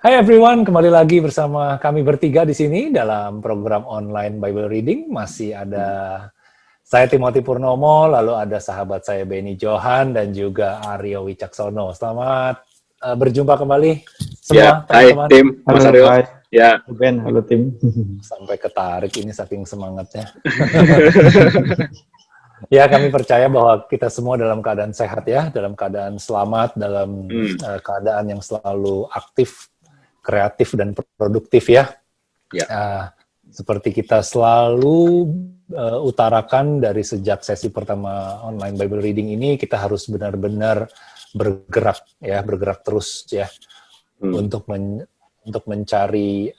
Hai everyone, kembali lagi bersama kami bertiga di sini dalam program online Bible Reading. Masih ada saya Timothy Purnomo, lalu ada sahabat saya Benny Johan dan juga Aryo Wicaksono. Selamat berjumpa kembali semua teman-teman. Hai tim, Mas Halo, Aryo. hai. Ya. Ben, halo tim. Sampai ketarik ini saking semangatnya. Ya, kami percaya bahwa kita semua dalam keadaan sehat ya, dalam keadaan selamat, dalam keadaan yang selalu aktif, kreatif dan produktif ya. Seperti kita selalu utarakan dari sejak sesi pertama online Bible Reading ini, kita harus benar-benar bergerak ya, bergerak terus ya, untuk mencari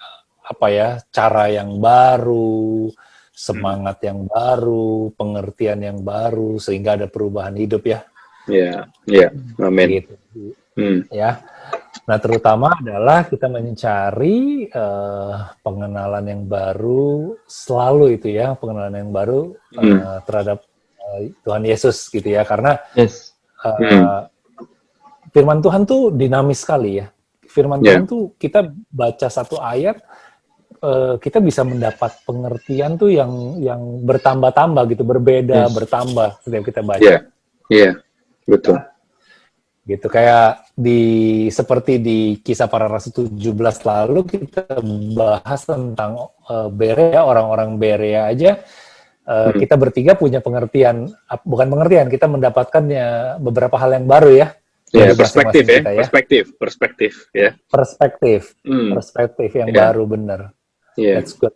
apa ya, cara yang baru, semangat yang baru, pengertian yang baru, sehingga ada perubahan hidup ya. Iya, amin. Gitu. Ya. Nah, terutama adalah kita mencari pengenalan yang baru, selalu itu ya, pengenalan yang baru terhadap Tuhan Yesus gitu ya, karena firman Tuhan tuh dinamis sekali ya. Firman Tuhan tuh kita baca satu ayat, kita bisa mendapat pengertian tuh yang bertambah-tambah gitu, berbeda, bertambah setiap kita baca. Iya, betul. Gitu, kayak seperti di Kisah Para Rasul 17 lalu kita bahas tentang Berea, orang-orang Berea aja, kita bertiga punya pengertian, bukan pengertian, kita mendapatkannya beberapa hal yang baru ya. Iya, perspektif ya, kita, perspektif ya. Perspektif yang baru, bener. Yeah. That's good.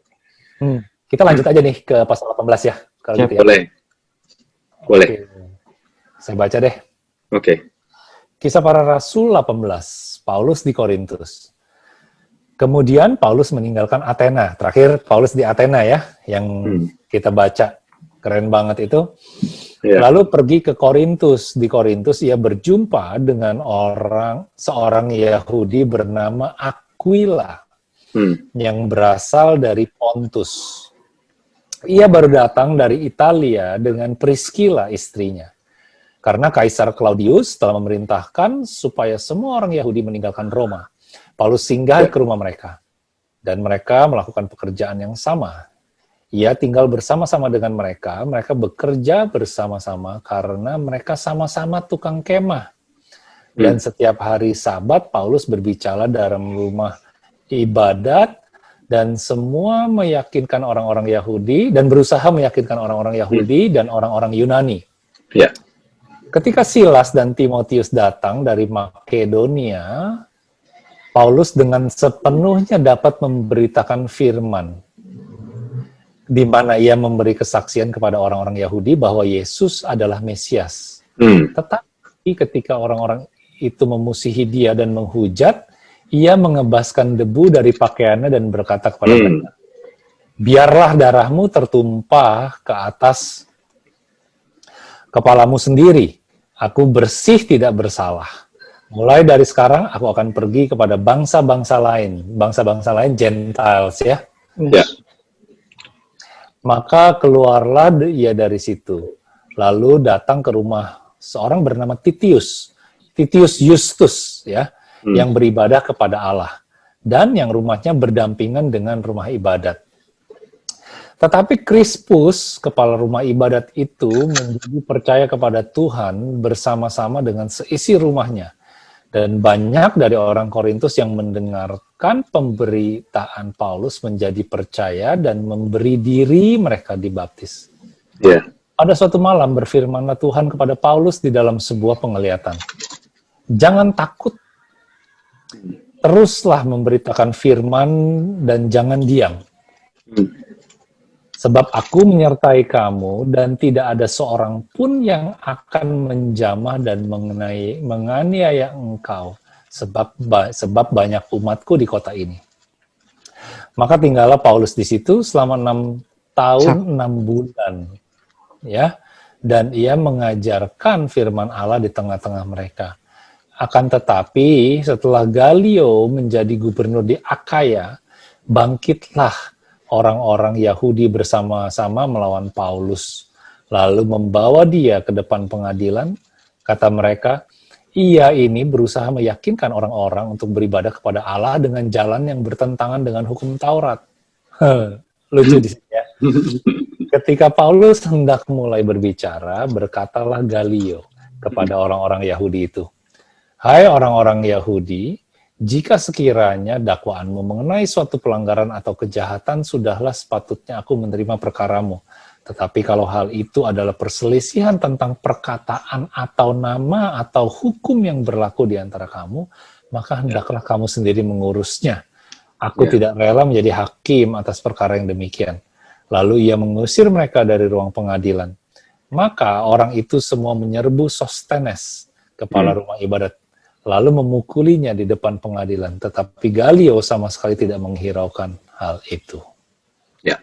Kita lanjut aja nih ke pasal 18 ya. Kalau gitu ya. Boleh. Okay. Saya baca deh. Oke. Kisah Para Rasul 18, Paulus di Korintus. Kemudian Paulus meninggalkan Athena. Terakhir Paulus di Athena ya, yang kita baca. Keren banget itu. Yeah. Lalu pergi ke Korintus. Di Korintus ia berjumpa dengan seorang Yahudi bernama Aquila. Yang berasal dari Pontus. Ia baru datang dari Italia dengan Priscilla istrinya. Karena Kaisar Claudius telah memerintahkan supaya semua orang Yahudi meninggalkan Roma. Paulus singgah ke rumah mereka. Dan mereka melakukan pekerjaan yang sama. Ia tinggal bersama-sama dengan mereka bekerja bersama-sama karena mereka sama-sama tukang kemah. Dan setiap hari Sabat Paulus berbicara dalam rumah ibadat dan semua meyakinkan orang-orang Yahudi dan berusaha meyakinkan orang-orang Yahudi dan orang-orang Yunani. Yeah. Ketika Silas dan Timotius datang dari Makedonia, Paulus dengan sepenuhnya dapat memberitakan firman, di mana ia memberi kesaksian kepada orang-orang Yahudi bahwa Yesus adalah Mesias. Tetapi ketika orang-orang itu memusuhi dia dan menghujat, ia mengebaskan debu dari pakaiannya dan berkata kepada mereka, biarlah darahmu tertumpah ke atas kepalamu sendiri. Aku bersih tidak bersalah. Mulai dari sekarang aku akan pergi kepada bangsa-bangsa lain. Bangsa-bangsa lain, Gentiles ya. Yeah. Maka keluarlah ia dari situ. Lalu datang ke rumah seorang bernama Titius Justus ya. Yang beribadah kepada Allah, dan yang rumahnya berdampingan dengan rumah ibadat. Tetapi Krispus, kepala rumah ibadat itu, menjadi percaya kepada Tuhan bersama-sama dengan seisi rumahnya. Dan banyak dari orang Korintus yang mendengarkan pemberitaan Paulus menjadi percaya dan memberi diri mereka dibaptis. Yeah. Pada suatu malam berfirmanlah Tuhan kepada Paulus di dalam sebuah penglihatan. Jangan takut. Teruslah memberitakan firman dan jangan diam. Sebab aku menyertai kamu dan tidak ada seorang pun yang akan menjamah dan menganiaya engkau sebab banyak umatku di kota ini. Maka tinggallah Paulus di situ selama 6 tahun 6 bulan. Ya, dan ia mengajarkan firman Allah di tengah-tengah mereka. Akan tetapi, setelah Galio menjadi gubernur di Akaya, bangkitlah orang-orang Yahudi bersama-sama melawan Paulus, lalu membawa dia ke depan pengadilan. Kata mereka, ia ini berusaha meyakinkan orang-orang untuk beribadah kepada Allah dengan jalan yang bertentangan dengan hukum Taurat. Lucu di sini ya. Ketika Paulus hendak mulai berbicara, berkatalah Galio kepada orang-orang Yahudi itu, "Hai orang-orang Yahudi, jika sekiranya dakwaanmu mengenai suatu pelanggaran atau kejahatan, sudahlah sepatutnya aku menerima perkaramu. Tetapi kalau hal itu adalah perselisihan tentang perkataan atau nama atau hukum yang berlaku di antara kamu, maka hendaklah kamu sendiri mengurusnya. Aku tidak rela menjadi hakim atas perkara yang demikian." Lalu ia mengusir mereka dari ruang pengadilan. Maka orang itu semua menyerbu Sostenes, kepala rumah ibadat, lalu memukulinya di depan pengadilan. Tetapi Galio sama sekali tidak menghiraukan hal itu. Ya.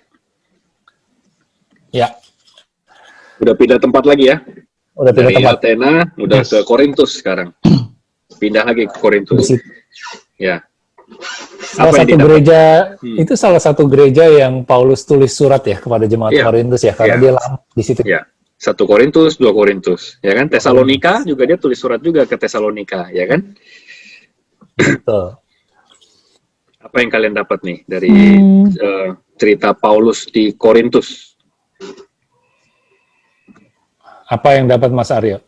Ya. Udah pindah tempat lagi ya? Udah pindah Dari tempat. Athena, udah ke Korintus sekarang. Pindah lagi ke Korintus. Ya. Salah satu gereja yang Paulus tulis surat ya kepada jemaat Korintus ya, karena dia lama di situ. Ya. 1 Korintus, 2 Korintus, ya kan? Tesalonika juga dia tulis surat juga ke Tesalonika, ya kan? Betul. Apa yang kalian dapat nih dari cerita Paulus di Korintus? Apa yang dapat Mas Aryo?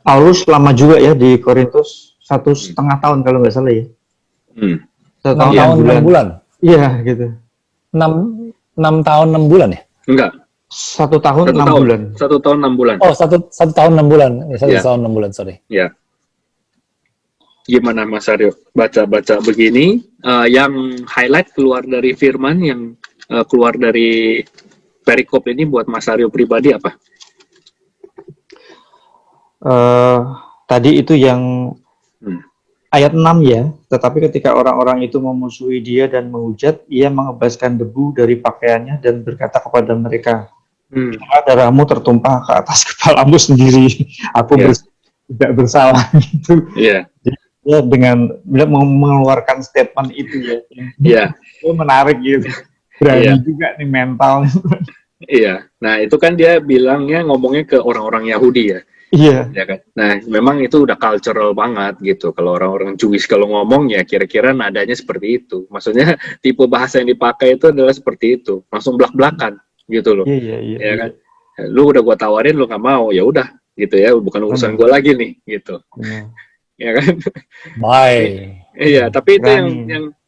Paulus lama juga ya di Korintus, 1,5 tahun kalau nggak salah ya. 1 tahun 6 bulan. Iya gitu. 6 tahun 6 bulan ya? Enggak. 1 tahun 6 bulan. 1 tahun 6 bulan. Oh, 1 tahun 6 bulan. 1 tahun 6 bulan, sorry. Ya. Gimana Mas Aryo? Baca-baca begini, yang highlight keluar dari firman, yang keluar dari perikop ini buat Mas Aryo pribadi apa? Tadi itu yang ayat 6 ya, tetapi ketika orang-orang itu memusuhi dia dan menghujat, ia mengebaskan debu dari pakaiannya dan berkata kepada mereka, darahmu tertumpah ke atas kepalamu sendiri, aku tidak bersalah gitu. Jadi dia dengan mengeluarkan statement itu ya, itu menarik gitu, berani juga nih mental. Iya, nah itu kan dia bilangnya ngomongnya ke orang-orang Yahudi ya. Iya. Ya kan? Nah, memang itu udah cultural banget gitu. Kalau orang-orang Jewish kalau ngomong ya kira-kira nadanya seperti itu. Maksudnya tipe bahasa yang dipakai itu adalah seperti itu. Langsung belak-belakan gitu loh. Iya. Ya kan? Lu udah gua tawarin lu nggak mau, ya udah gitu ya, bukan urusan gua lagi nih gitu. Ya kan? Bye. Iya, tapi itu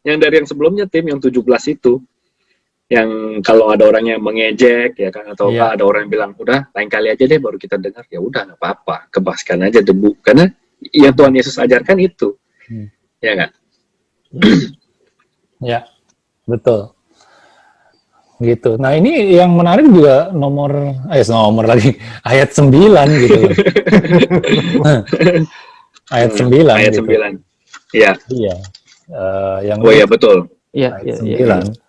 yang dari yang sebelumnya yang 17 itu. Yang kalau ada orang yang mengejek ya kan, atau ada orang yang bilang udah lain kali aja deh baru kita dengar, ya udah nggak apa-apa, kebaskan aja debu, karena yang Tuhan Yesus ajarkan itu, ya nggak? Ya, betul. Gitu. Nah ini yang menarik juga nomor lagi ayat 9 gitu. Ayat 9. Ayat gitu. 9. Iya. Iya. Yang iya betul. Iya. Ayat 9.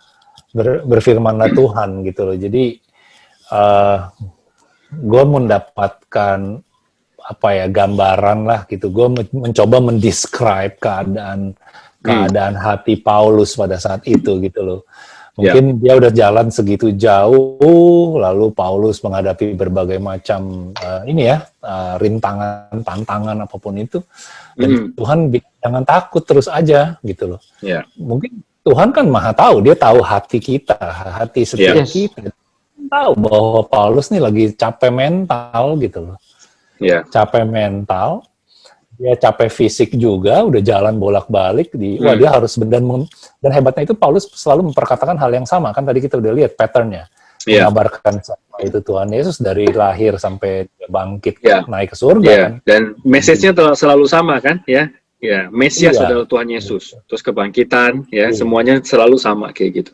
Berfirmanlah Tuhan gitu loh. Jadi gue mendapatkan gambaran lah gitu. Gue mencoba mendescribe keadaan hati Paulus pada saat itu gitu loh. Mungkin dia udah jalan segitu jauh, lalu Paulus menghadapi berbagai macam rintangan, tantangan apapun itu, dan Tuhan jangan takut, terus aja gitu loh. Mungkin Tuhan kan maha tahu, dia tahu hati kita, hati setiap kita. Tahu bahwa Paulus nih lagi capek mental gitu loh. Capek mental, dia capek fisik juga, udah jalan bolak-balik, dia harus dan hebatnya itu Paulus selalu memperkatakan hal yang sama, kan tadi kita udah lihat patternnya. Mengabarkan itu Tuhan Yesus dari lahir sampai bangkit, naik ke surga kan. Dan message-nya selalu sama kan, ya. Ya, Mesias adalah Tuhan Yesus. Terus kebangkitan, semuanya selalu sama kayak gitu.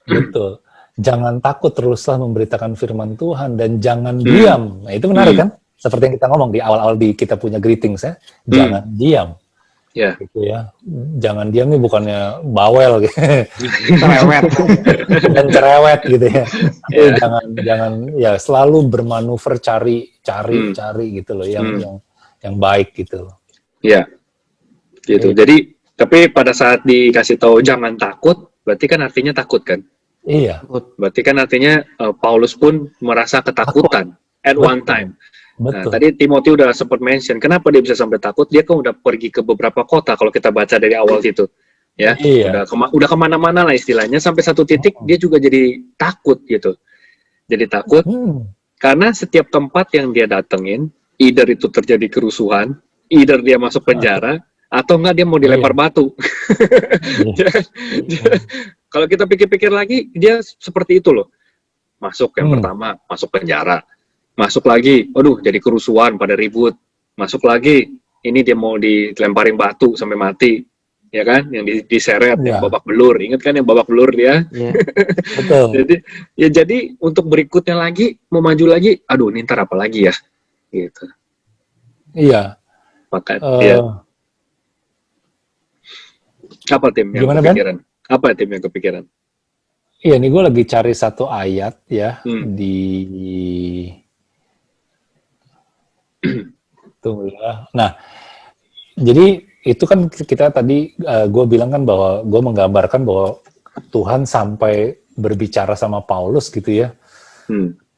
Betul. Jangan takut, teruslah memberitakan firman Tuhan dan jangan diam. Nah, itu menarik kan? Seperti yang kita ngomong di awal-awal kita punya greetings ya. Jangan diam. Gitu ya. Jangan diam nih bukannya bawel gitu. Cerewet. Dan cerewet gitu ya. Jangan selalu bermanuver cari gitu loh yang baik gitu loh. Iya. Gitu. Jadi tapi pada saat dikasih tahu jangan takut, berarti kan artinya takut kan? Iya. Berarti kan artinya Paulus pun merasa ketakutan at one time. Nah, tadi Timothy udah sempat mention, kenapa dia bisa sampai takut? Dia kan udah pergi ke beberapa kota kalau kita baca dari awal gitu, ya. Iya. Udah kemana-mana lah istilahnya. Sampai satu titik dia juga jadi takut gitu. Jadi takut karena setiap tempat yang dia datengin, either itu terjadi kerusuhan, either dia masuk penjara, atau enggak dia mau dilempar batu. Kalau kita pikir-pikir lagi, dia seperti itu loh. Masuk yang pertama, masuk penjara. Masuk lagi, aduh jadi kerusuhan pada ribut. Masuk lagi, ini dia mau dilemparin batu sampai mati. Ya kan, yang diseret, yang babak belur. Ingat kan yang babak belur dia? Yeah. Betul. jadi untuk berikutnya lagi, mau maju lagi, aduh ini ntar apa lagi ya? Gitu. Iya. Maka, apa tim yang kepikiran? Apa tim yang kepikiran? Iya, nih gue lagi cari satu ayat ya di tunggu ya. Nah, jadi itu kan kita tadi gue bilang kan bahwa gue menggambarkan bahwa Tuhan sampai berbicara sama Paulus gitu ya.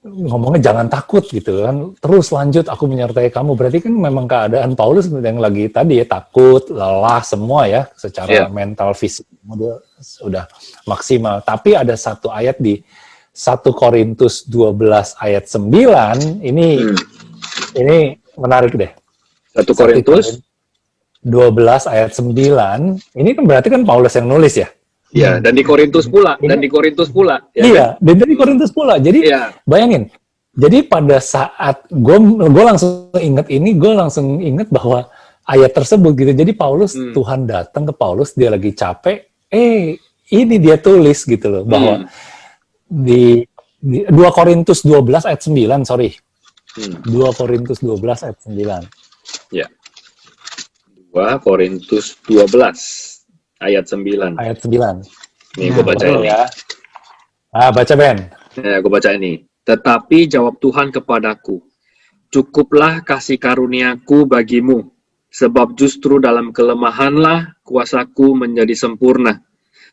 Ngomongnya jangan takut gitu kan. Terus lanjut, aku menyertai kamu. Berarti kan memang keadaan Paulus yang lagi tadi ya, takut, lelah semua ya, secara mental, fisik dia sudah maksimal. Tapi ada satu ayat di 1 Korintus 12 ayat 9, ini menarik deh. 1 Korintus 12 ayat 9, ini kan berarti kan Paulus yang nulis ya? Iya, dan di Korintus pula, Ya, dan di Korintus pula. Jadi bayangin. Jadi pada saat gue langsung inget bahwa ayat tersebut gitu. Jadi Paulus, Tuhan datang ke Paulus, dia lagi capek. Ini dia tulis gitu loh, bahwa di 2 Korintus 12 ayat 9, sorry. 2 Korintus 12 ayat 9. Ya. 2 Korintus 12 ayat 9. Ayat 9. Nih gue baca ini. Ya. Baca Ben. Ya, gue baca ini. Tetapi jawab Tuhan kepadaku, cukuplah kasih karuniaku bagimu, sebab justru dalam kelemahanlah kuasaku menjadi sempurna.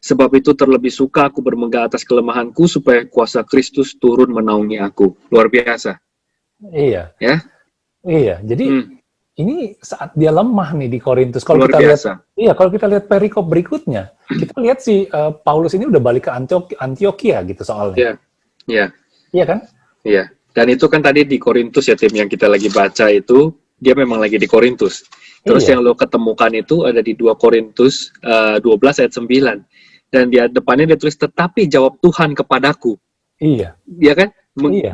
Sebab itu terlebih suka aku bermegah atas kelemahanku, supaya kuasa Kristus turun menaungi aku. Luar biasa. Iya. Ya? Iya, jadi ini saat dia lemah nih di Korintus. Kalau luar kita biasa. Lihat, kalau kita lihat perikop berikutnya, kita lihat si Paulus ini udah balik ke Antioquia gitu soalnya. Iya. Iya. Iya kan? Iya. Dan itu kan tadi di Korintus ya, tim yang kita lagi baca itu, dia memang lagi di Korintus. Terus yang lo ketemukan itu ada di 2 Korintus 12 ayat 9. Dan di depannya dia tulis, tetapi jawab Tuhan kepadaku. Iya. Iya kan?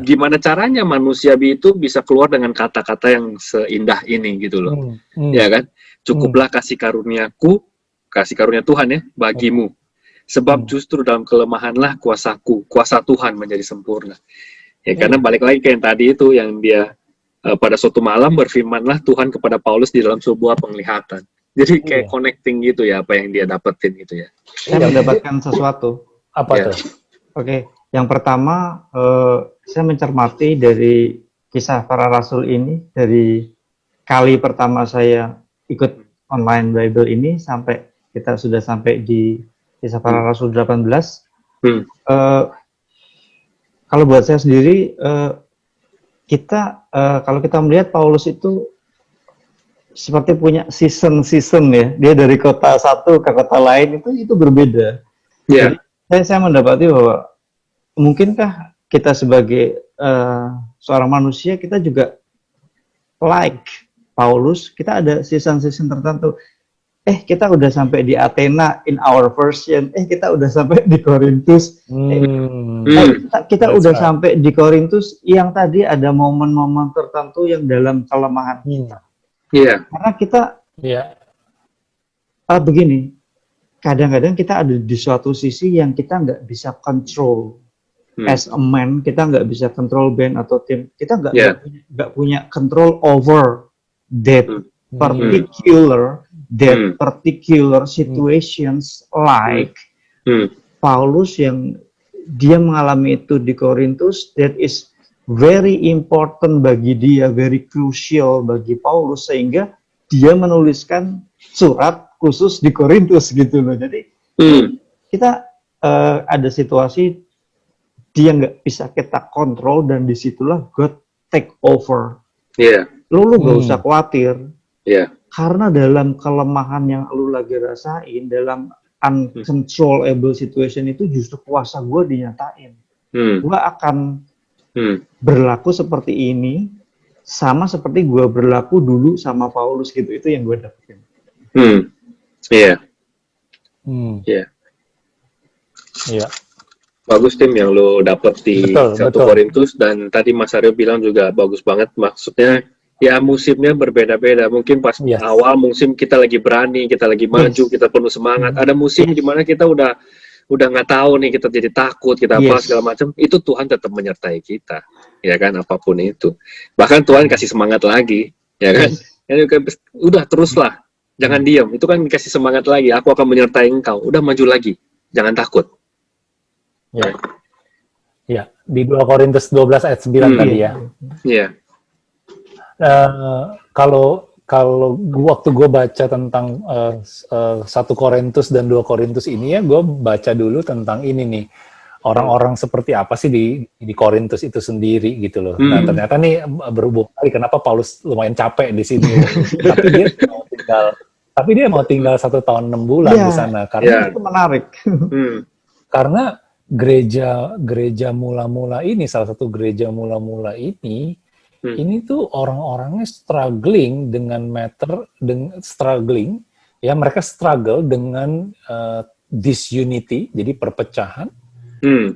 Gimana caranya manusia itu bisa keluar dengan kata-kata yang seindah ini gitu loh. Ya kan? Cukuplah kasih karuniaku, kasih karunia Tuhan ya, bagimu. Sebab justru dalam kelemahanlah kuasa Tuhan menjadi sempurna. Ya, karena balik lagi ke yang tadi itu, yang dia pada suatu malam berfirmanlah Tuhan kepada Paulus di dalam sebuah penglihatan. Jadi kayak connecting gitu ya, apa yang dia dapetin gitu ya. Saya mendapatkan sesuatu. Apa tuh? Oke. Yang pertama, saya mencermati dari kisah para rasul ini, dari kali pertama saya ikut online Bible ini, sampai kita sudah sampai di kisah para rasul 18. Kalau buat saya sendiri, kalau kita melihat Paulus itu seperti punya season ya, dia dari kota satu ke kota lain itu berbeda. Jadi saya mendapati bahwa mungkinkah kita sebagai seorang manusia, kita juga like Paulus, kita ada season-season tertentu. Kita udah sampai di Athena in our version, kita udah sampai di Korintus, kita udah sampai di Korintus yang tadi ada momen-momen tertentu yang dalam kelemahan kita. Karena kita begini, kadang-kadang kita ada di suatu sisi yang kita nggak bisa control. As a man, kita nggak bisa control band atau tim. Kita nggak punya control over that particular situations, like Paulus yang dia mengalami itu di Korintus. That is very important bagi dia, very crucial bagi Paulus, sehingga dia menuliskan surat khusus di Korintus gitu loh. Jadi kita ada situasi dia nggak bisa kita kontrol, dan disitulah God take over. Iya. Lu nggak usah khawatir. Iya. Karena dalam kelemahan yang lu lagi rasain, dalam uncontrollable situation itu justru kuasa gue dinyatain. Gue akan berlaku seperti ini, sama seperti gue berlaku dulu sama Paulus gitu. Itu yang gue dapetin. Iya. Iya. Iya. Bagus tim yang lo dapet di 1 Korintus, dan tadi Mas Aryo bilang juga bagus banget, maksudnya ya musimnya berbeda-beda. Mungkin pas awal musim kita lagi berani, kita lagi maju, kita penuh semangat. Ada musim di mana kita udah nggak tahu nih, kita jadi takut, kita apa segala macam. Itu Tuhan tetap menyertai kita, ya kan, apapun itu. Bahkan Tuhan kasih semangat lagi, ya kan. Udah teruslah, jangan diam. Itu kan kasih semangat lagi. Aku akan menyertai engkau. Udah maju lagi, jangan takut. Ya. Ya, di 2 Korintus 12 ayat 9 tadi ya. Iya. Kalau waktu gue baca tentang 1 Korintus dan 2 Korintus ini ya, gue baca dulu tentang ini nih, orang-orang seperti apa sih di Korintus itu sendiri gitu loh. Nah ternyata nih berhubung kali kenapa Paulus lumayan capek di sini, tapi dia mau tinggal 1 tahun 6 bulan di sana karena itu menarik. Karena gereja mula-mula ini, salah satu gereja mula-mula ini tuh orang-orangnya struggling dengan mereka struggle dengan disunity, jadi perpecahan,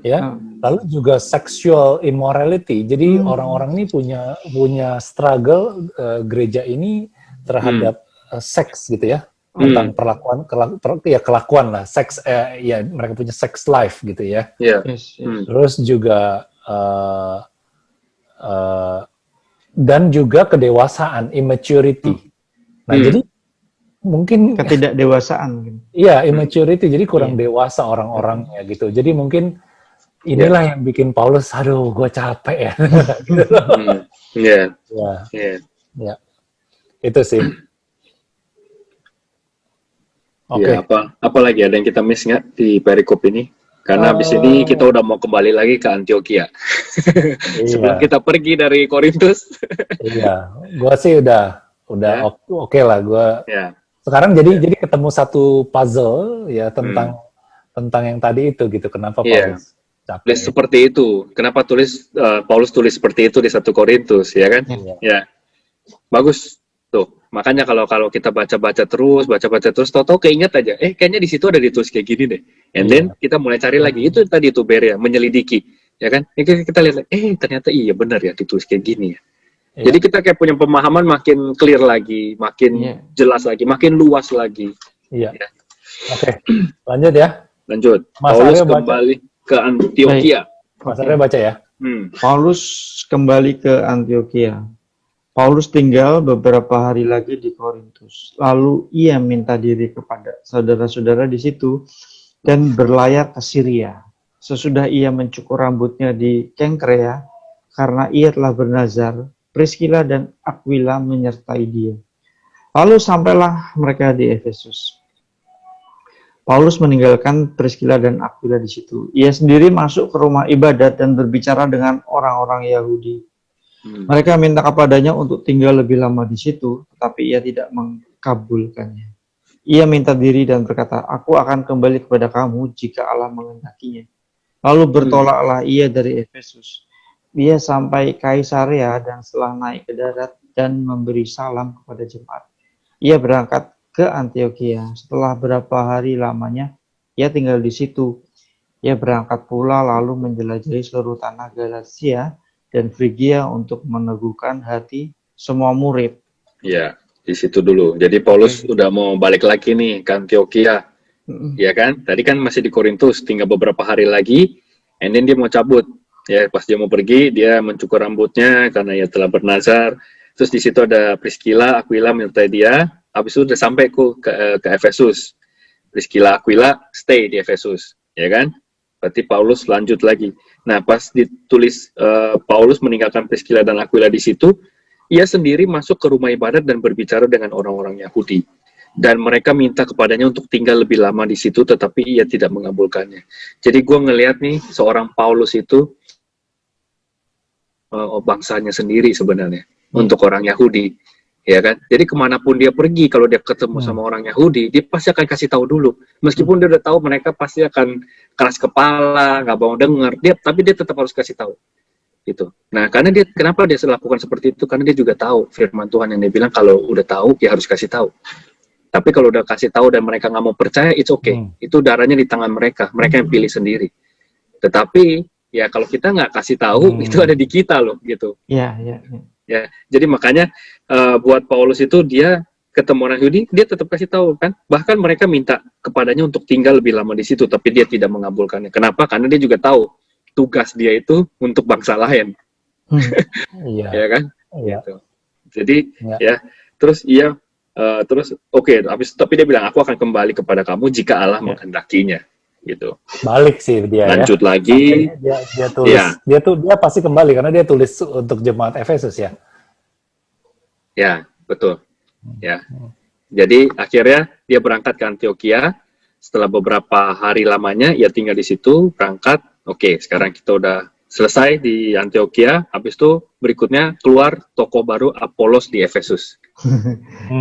ya, lalu juga sexual immorality. Jadi orang-orang ini punya struggle gereja ini terhadap seks gitu ya. Tentang kelakuan lah, seks, ya mereka punya sex life gitu ya. Terus juga dan juga kedewasaan, immaturity. Nah jadi mungkin ketidakdewasaan. Iya, immaturity, jadi kurang dewasa orang-orangnya gitu. Jadi mungkin inilah yang bikin Paulus, aduh gue capek ya. Ya, itu sih. Oke. Ya, apa lagi ada yang kita miss nggak di perikop ini? Karena habis ini kita udah mau kembali lagi ke Antioquia. Sebelum kita pergi dari Korintus. Iya, gua sih udah oke lah. Gua sekarang jadi ketemu satu puzzle ya tentang yang tadi itu gitu. Kenapa Paulus capek? Seperti itu. Kenapa Paulus tulis seperti itu di 1 Korintus, ya kan? Ya. Bagus. Tuh, makanya kalau kita baca-baca terus, tahu-tahu keinget aja, kayaknya di situ ada ditulis kayak gini deh. And then kita mulai cari lagi, itu tadi itu Berea, menyelidiki, ya kan? Kita lihat, ternyata iya benar ya ditulis kayak gini ya. Jadi kita kayak punya pemahaman makin clear lagi, makin jelas lagi, makin luas lagi. Iya. Oke, lanjut ya. Lanjut. Paulus kembali ke Antioquia. Mas Aryo baca ya. Paulus kembali ke Antioquia. Paulus tinggal beberapa hari lagi di Korintus. Lalu ia minta diri kepada saudara-saudara di situ dan berlayar ke Syria. Sesudah ia mencukur rambutnya di Kengkrea, karena ia telah bernazar, Priscilla dan Aquila menyertai dia. Lalu sampailah mereka di Efesus. Paulus meninggalkan Priscilla dan Aquila di situ. Ia sendiri masuk ke rumah ibadat dan berbicara dengan orang-orang Yahudi. Mereka minta kepadanya untuk tinggal lebih lama di situ, tetapi ia tidak mengabulkannya. Ia minta diri dan berkata, aku akan kembali kepada kamu jika Allah menghendakinya. Lalu bertolaklah ia dari Efesus. Ia sampai Kaisarea dan setelah naik ke darat dan memberi salam kepada jemaat. Ia berangkat ke Antioquia. Setelah berapa hari lamanya, ia tinggal di situ. Ia berangkat pula lalu menjelajahi seluruh tanah Galatia dan Frigia untuk meneguhkan hati semua murid. Ya, di situ dulu. Jadi Paulus udah mau balik lagi nih ke Antioquia. Ya kan? Tadi kan masih di Korintus, tinggal beberapa hari lagi, and then dia mau cabut. Ya, pas dia mau pergi, dia mencukur rambutnya karena ia telah bernazar. Terus di situ ada Priscilla, Aquila menyertai dia. Habis itu udah sampai ke Efesus. Priscilla, Aquila stay di Efesus, ya kan? Berarti Paulus lanjut lagi. Nah, pas ditulis Paulus meninggalkan Priscilla dan Aquila di situ, ia sendiri masuk ke rumah ibadat dan berbicara dengan orang-orang Yahudi. Dan mereka minta kepadanya untuk tinggal lebih lama di situ, tetapi ia tidak mengabulkannya. Jadi gue ngelihat nih, seorang Paulus itu bangsanya sendiri sebenarnya. untuk orang Yahudi, ya kan? Jadi kemanapun dia pergi, kalau dia ketemu sama orang Yahudi, dia pasti akan kasih tahu dulu. Meskipun dia udah tahu mereka pasti akan keras kepala, nggak mau dengar, tapi dia tetap harus kasih tahu. Gitu. Nah, kenapa dia lakukan seperti itu? Karena dia juga tahu firman Tuhan yang dia bilang kalau udah tahu, dia harus kasih tahu. Tapi kalau udah kasih tahu dan mereka nggak mau percaya, it's okay. Itu darahnya di tangan mereka yang pilih sendiri. Tetapi ya kalau kita nggak kasih tahu, itu ada di kita loh, gitu. Ya. Jadi makanya buat Paulus itu dia ketemu orang Yahudi, dia tetap kasih tahu kan. Bahkan mereka minta kepadanya untuk tinggal lebih lama di situ, tapi dia tidak mengabulkannya. Kenapa? Karena dia juga tahu tugas dia itu untuk bangsa lain. Iya. Ya kan? Iya. Gitu. Jadi terus oke, tapi dia bilang aku akan kembali kepada kamu jika Allah menghendakinya. Gitu. Balik sih dia. Lanjut lagi. Dia tulis. Dia pasti kembali karena dia tulis untuk jemaat Efesus ya. Ya, betul. Ya. Jadi akhirnya dia berangkat ke Antioquia. Setelah beberapa hari lamanya, ia tinggal di situ, berangkat. Oke, sekarang kita udah selesai di Antioquia. Habis itu berikutnya keluar tokoh baru Apolos di Efesus.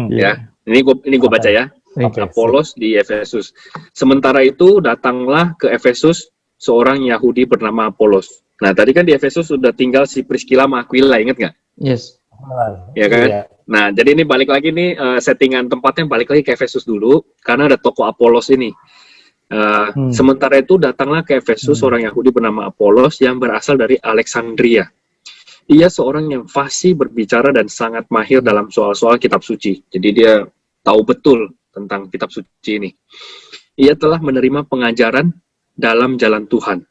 Ya, ini gue baca ya. Apolos di Efesus. Sementara itu datanglah ke Efesus seorang Yahudi bernama Apolos. Nah, tadi kan di Efesus sudah tinggal si Priscilla sama Aquila, ingat nggak? Yes. Ya kan? Iya. Nah, jadi ini balik lagi nih settingan tempatnya balik lagi ke Efesus dulu karena ada tokoh Apolos ini. Sementara itu datanglah ke Efesus seorang Yahudi bernama Apolos yang berasal dari Alexandria. Ia seorang yang fasih berbicara dan sangat mahir dalam soal-soal kitab suci. Jadi dia tahu betul tentang kitab suci ini. Ia telah menerima pengajaran dalam jalan Tuhan.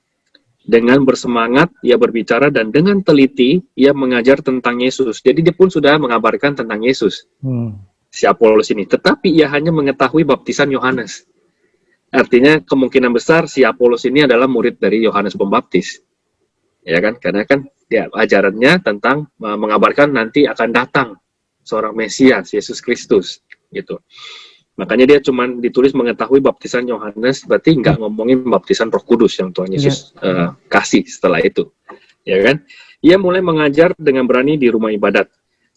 Dengan bersemangat, ia berbicara dan dengan teliti, ia mengajar tentang Yesus. Jadi dia pun sudah mengabarkan tentang Yesus, si Apolos ini. Tetapi ia hanya mengetahui baptisan Yohanes. Artinya kemungkinan besar si Apolos ini adalah murid dari Yohanes Pembaptis. Ya kan? Karena kan dia ajarannya tentang mengabarkan nanti akan datang seorang Mesias, Yesus Kristus. Gitu. Makanya dia cuma ditulis mengetahui baptisan Yohanes, berarti nggak ngomongin baptisan Roh Kudus yang Tuhan Yesus kasih setelah itu, ya kan? Ia mulai mengajar dengan berani di rumah ibadat.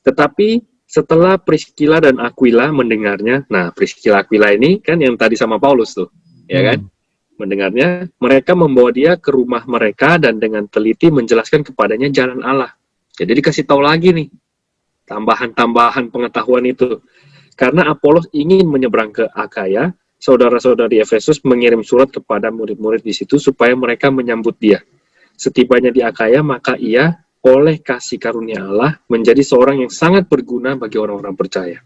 Tetapi setelah Priscilla dan Aquila mendengarnya, nah Priscilla Aquila ini kan yang tadi sama Paulus tuh, ya kan? Mendengarnya, mereka membawa dia ke rumah mereka dan dengan teliti menjelaskan kepadanya jalan Allah. Jadi dikasih tahu lagi nih, tambahan-tambahan pengetahuan itu. Karena Apolos ingin menyeberang ke Akaya, saudara-saudari Efesus mengirim surat kepada murid-murid di situ supaya mereka menyambut dia. Setibanya di Akaya, maka ia oleh kasih karunia Allah menjadi seorang yang sangat berguna bagi orang-orang percaya.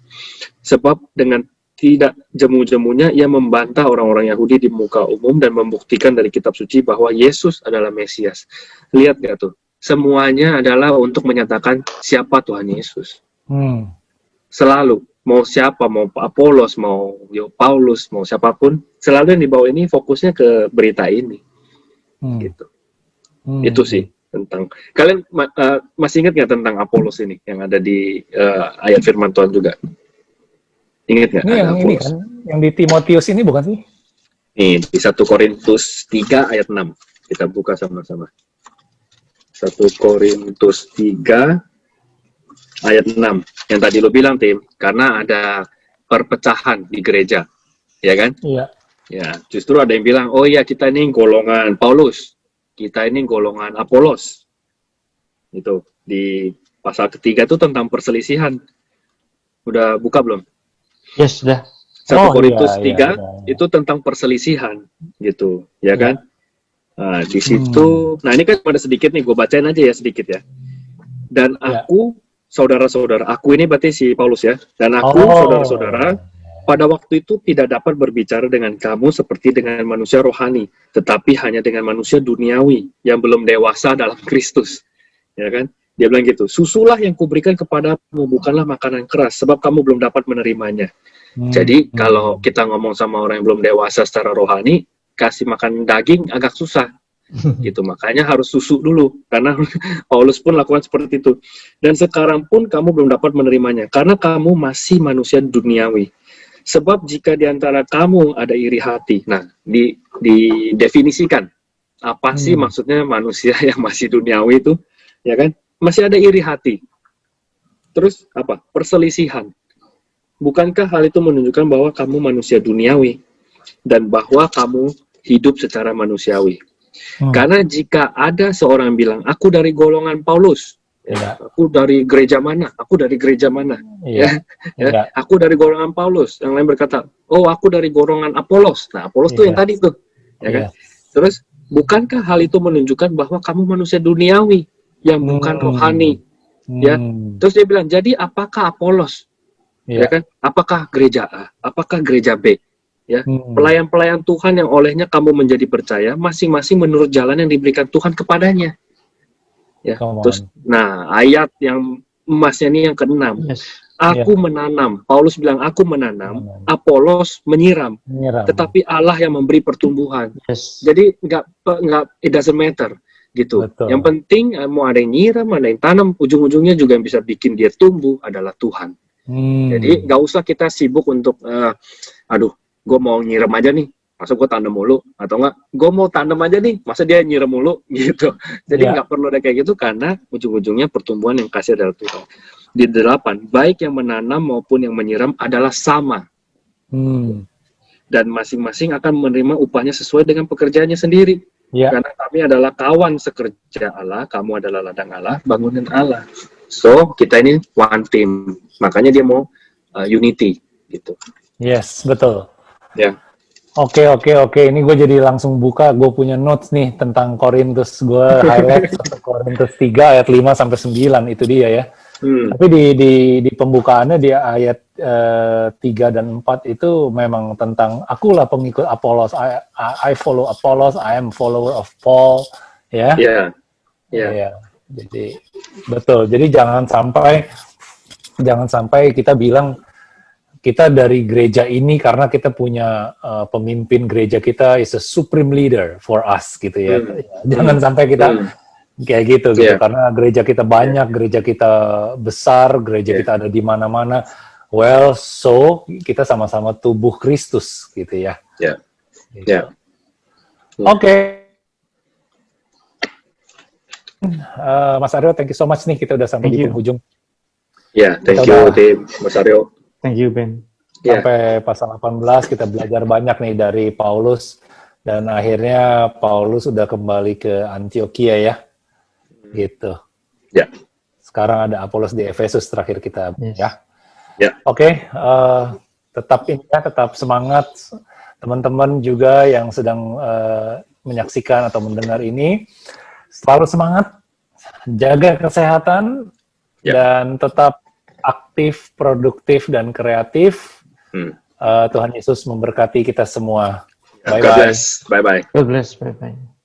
Sebab dengan tidak jemu-jemunya ia membantah orang-orang Yahudi di muka umum dan membuktikan dari kitab suci bahwa Yesus adalah Mesias. Lihat gak tuh? Semuanya adalah untuk menyatakan siapa Tuhan Yesus. Selalu. Mau siapa, mau Apolos, mau Paulus, mau siapapun, selalu yang dibawa ini fokusnya ke berita ini. Gitu. Itu sih tentang. Kalian masih ingat nggak tentang Apolos ini yang ada di ayat firman Tuhan juga? Ingat nggak? Ini yang Apolos? Ini kan, yang di Timotius ini bukan sih? Nih, di 1 Korintus 3 ayat 6. Kita buka sama-sama. 1 Korintus 3 ayat 6, yang tadi lo bilang, Tim, karena ada perpecahan di gereja, ya kan? Iya. Ya, justru ada yang bilang, oh iya kita ini golongan Paulus, kita ini golongan Apolos. Itu, di pasal ketiga itu tentang perselisihan. Udah buka belum? Yes, sudah. 1 Korintus 3, itu tentang perselisihan, gitu, ya kan? Nah, di situ, nah ini kan ada sedikit nih, gue bacain aja ya sedikit ya. Dan aku, saudara-saudara, aku ini berarti si Paulus ya, dan aku, saudara-saudara, pada waktu itu tidak dapat berbicara dengan kamu seperti dengan manusia rohani, tetapi hanya dengan manusia duniawi yang belum dewasa dalam Kristus, ya kan? Dia bilang gitu, susulah yang kuberikan kepadamu, bukanlah makanan keras, sebab kamu belum dapat menerimanya. Jadi kalau kita ngomong sama orang yang belum dewasa secara rohani, kasih makan daging agak susah. Gitu, makanya harus susu dulu, karena Paulus pun lakukan seperti itu. Dan sekarang pun kamu belum dapat menerimanya karena kamu masih manusia duniawi. Sebab jika di antara kamu ada iri hati, nah didefinisikan apa sih maksudnya manusia yang masih duniawi itu, ya kan? Masih ada iri hati. Terus apa? Perselisihan. Bukankah hal itu menunjukkan bahwa kamu manusia duniawi dan bahwa kamu hidup secara manusiawi? Karena jika ada seorang bilang, aku dari golongan Paulus, ya, aku dari gereja mana, aku dari gereja mana, aku dari golongan Paulus. Yang lain berkata, oh aku dari golongan Apolos. Nah Apolos tuh yang tadi tuh, ya kan? Terus bukankah hal itu menunjukkan bahwa kamu manusia duniawi yang bukan rohani? Ya, terus dia bilang, jadi apakah Apolos? Ya kan? Apakah gereja A? Apakah gereja B? Ya, pelayan-pelayan Tuhan yang olehnya kamu menjadi percaya, masing-masing menurut jalan yang diberikan Tuhan kepadanya. Ya, terus, nah ayat yang emasnya ini yang ke-6. Aku menanam. Paulus bilang, aku menanam. Apolos menyiram. Tetapi Allah yang memberi pertumbuhan. Jadi it doesn't matter. Gitu. Betul. Yang penting mau ada yang nyiram, ada yang tanam, ujung-ujungnya juga yang bisa bikin dia tumbuh adalah Tuhan. Jadi nggak usah kita sibuk untuk, aduh, gue mau nyiram aja nih, masa gue tanam mulu, atau enggak, gue mau tanam aja nih, masa dia nyiram mulu, gitu. Jadi nggak perlu ada kayak gitu, karena ujung-ujungnya pertumbuhan yang kasih adalah Tuhan. Di 8, baik yang menanam maupun yang menyiram adalah sama. Dan masing-masing akan menerima upahnya sesuai dengan pekerjaannya sendiri. Karena kami adalah kawan sekerja Allah, kamu adalah ladang Allah, bangunan Allah. So, kita ini one team. Makanya dia mau unity, gitu. Yes, betul. Ya. Oke. Ini gue jadi langsung buka. Gue punya notes nih tentang Korintus. Gue highlight Korintus 3 ayat 5 sampai 9 itu dia ya. Tapi di pembukaannya di ayat 3 dan 4 itu memang tentang akulah pengikut Apolos. I follow Apolos. I am follower of Paul. Ya. Iya. Jadi betul. Jadi jangan sampai kita bilang kita dari gereja ini karena kita punya pemimpin gereja kita is a supreme leader for us gitu ya. Jangan sampai kita kayak gitu karena gereja kita banyak, gereja kita besar, gereja kita ada di mana-mana. Well, so kita sama-sama tubuh Kristus gitu ya. Oke. Mas Aryo, thank you so much nih, kita udah sampai di penghujung. Thank you tim Mas Aryo. Thank you, Ben. Sampai pasal 18 kita belajar banyak nih dari Paulus, dan akhirnya Paulus sudah kembali ke Antioquia ya. Gitu. Sekarang ada Apolos di Efesus terakhir kita ya. Oke, tetap semangat teman-teman juga yang sedang menyaksikan atau mendengar ini. Selalu semangat, jaga kesehatan dan tetap aktif, produktif, dan kreatif. Tuhan Yesus memberkati kita semua. God bless. Bye-bye. God bless. Bye-bye.